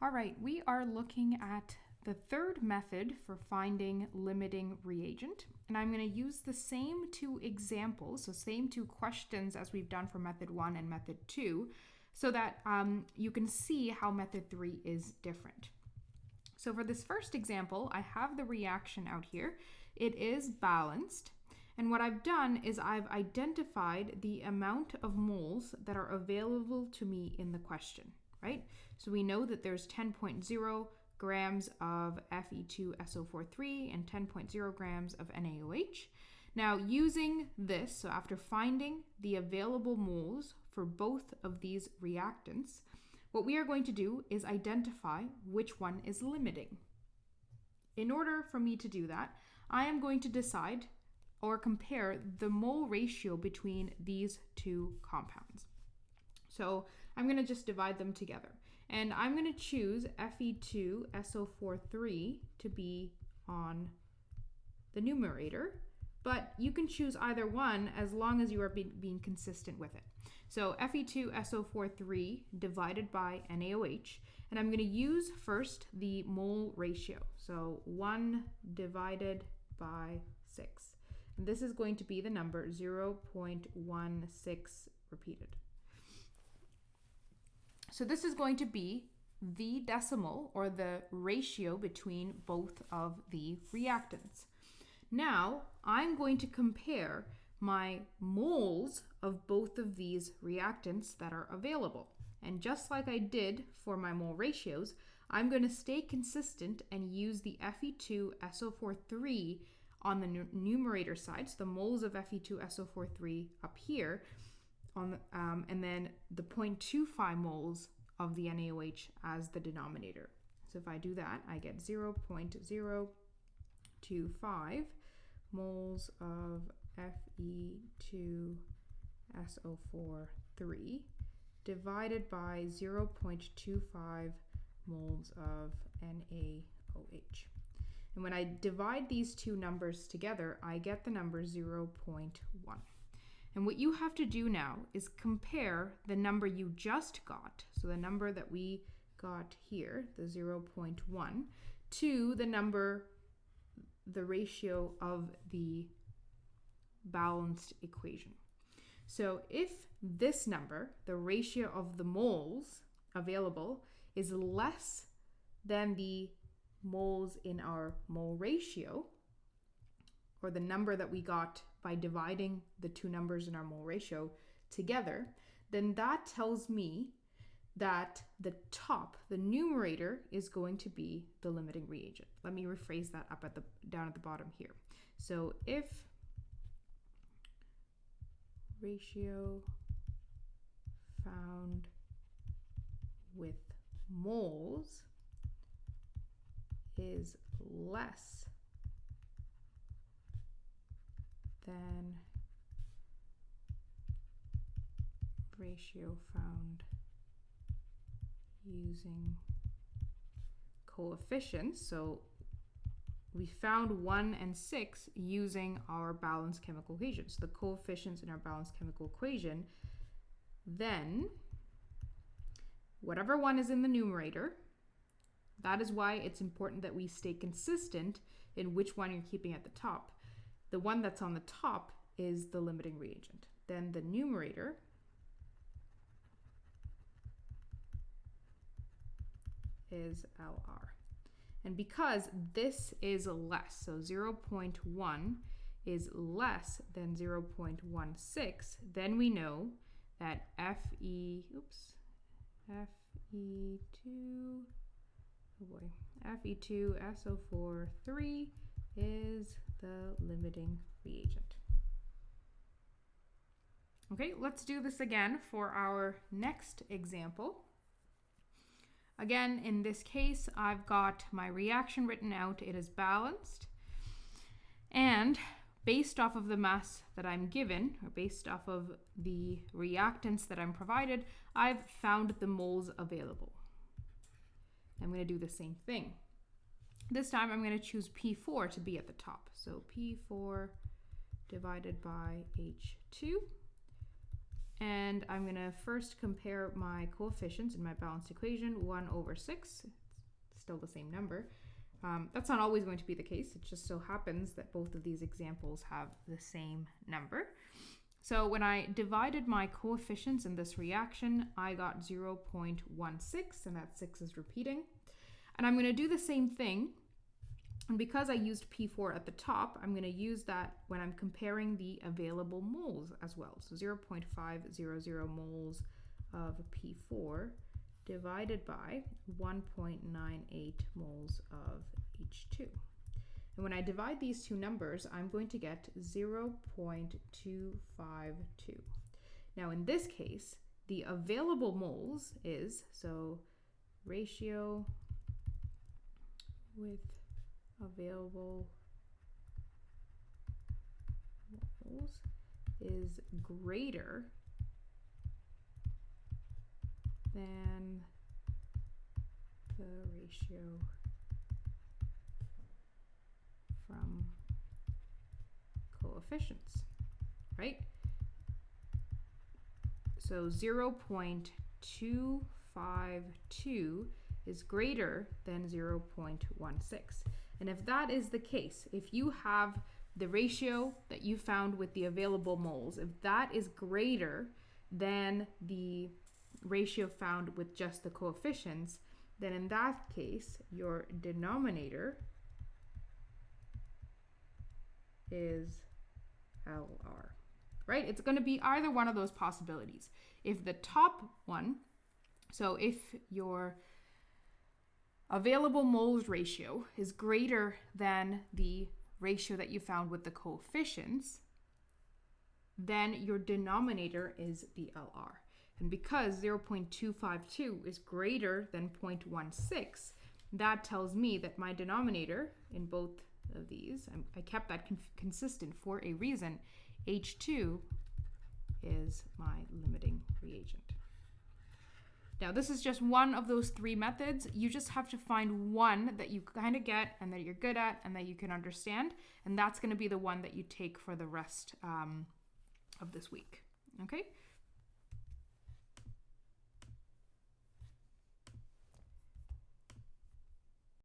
All right, we are looking at the third method for finding limiting reagent. And I'm going to use the same two examples, so same two questions as we've done for method 1 and method 2, so that you can see how method 3 is different. So for this first example, I have the reaction out here. It is balanced. And what I've done is I've identified the amount of moles that are available to me in the question, right? So we know that there's 10.0 grams of Fe2SO43 and 10.0 grams of NaOH. Now, using this, so after finding the available moles for both of these reactants, what we are going to do is identify which one is limiting. In order for me to do that, I am going to decide or compare the mole ratio between these two compounds. So I'm going to just divide them together. And I'm going to choose Fe2SO43 to be on the numerator, but you can choose either one as long as you are being consistent with it. So Fe2SO43 divided by NaOH, and I'm going to use first the mole ratio. So 1 divided by 6. And this is going to be the number 0.16 repeated. So this is going to be the decimal or the ratio between both of the reactants. Now I'm going to compare my moles of both of these reactants that are available. And just like I did for my mole ratios, I'm going to stay consistent and use the Fe2SO43 on the numerator side, so the moles of Fe2SO43 up here, and then the 0.25 moles of the NaOH as the denominator. So if I do that, I get 0.025 moles of Fe2SO43 divided by 0.25 moles of NaOH. And when I divide these two numbers together, I get the number 0.1. And what you have to do now is compare the number you just got, so the number that we got here, the 0.1, to the number, the ratio of the balanced equation. So if this number, the ratio of the moles available, is less than the moles in our mole ratio, or the number that we got by dividing the two numbers in our mole ratio together, then that tells me that the top, the numerator, is going to be the limiting reagent. Let me rephrase that up down at the bottom here. So if ratio found with moles is less than ratio found using coefficients. So we found 1 and 6 using our balanced chemical equation. So the coefficients in our balanced chemical equation, then whatever one is in the numerator, that is why it's important that we stay consistent in which one you're keeping at the top. The one that's on the top is the limiting reagent. Then the numerator is LR. And because this is less, so 0.1 is less than 0.16, then we know that Fe2SO43 is the limiting reagent. Okay, let's do this again for our next example. Again, in this case, I've got my reaction written out. It is balanced. And based off of the mass that I'm given, or based off of the reactants that I'm provided, I've found the moles available. I'm going to do the same thing. This time I'm going to choose P4 to be at the top. So P4 divided by H2 And I'm going to first compare my coefficients in my balanced equation, 1 over 6. It's still the same number. That's not always going to be the case. It just so happens that both of these examples have the same number. So when I divided my coefficients in this reaction, I got 0.16, and that 6 is repeating. And I'm going to do the same thing. And because I used P4 at the top, I'm going to use that when I'm comparing the available moles as well. So 0.500 moles of P4 divided by 1.98 moles of H2. And when I divide these two numbers, I'm going to get 0.252. Now in this case, the available moles is, so ratio with available moles is greater than the ratio from coefficients, right? So 0.252 is greater than 0.16. And if that is the case, if you have the ratio that you found with the available moles, if that is greater than the ratio found with just the coefficients, then in that case, your denominator is LR, right? It's going to be either one of those possibilities. If the top one, so if your available moles ratio is greater than the ratio that you found with the coefficients, then your denominator is the LR. And because 0.252 is greater than 0.16, that tells me that my denominator in both of these, I kept that consistent for a reason, H2 is my limiting reagent. Now, this is just one of those three methods. You just have to find one that you kind of get and that you're good at and that you can understand. And that's going to be the one that you take for the rest of this week. Okay?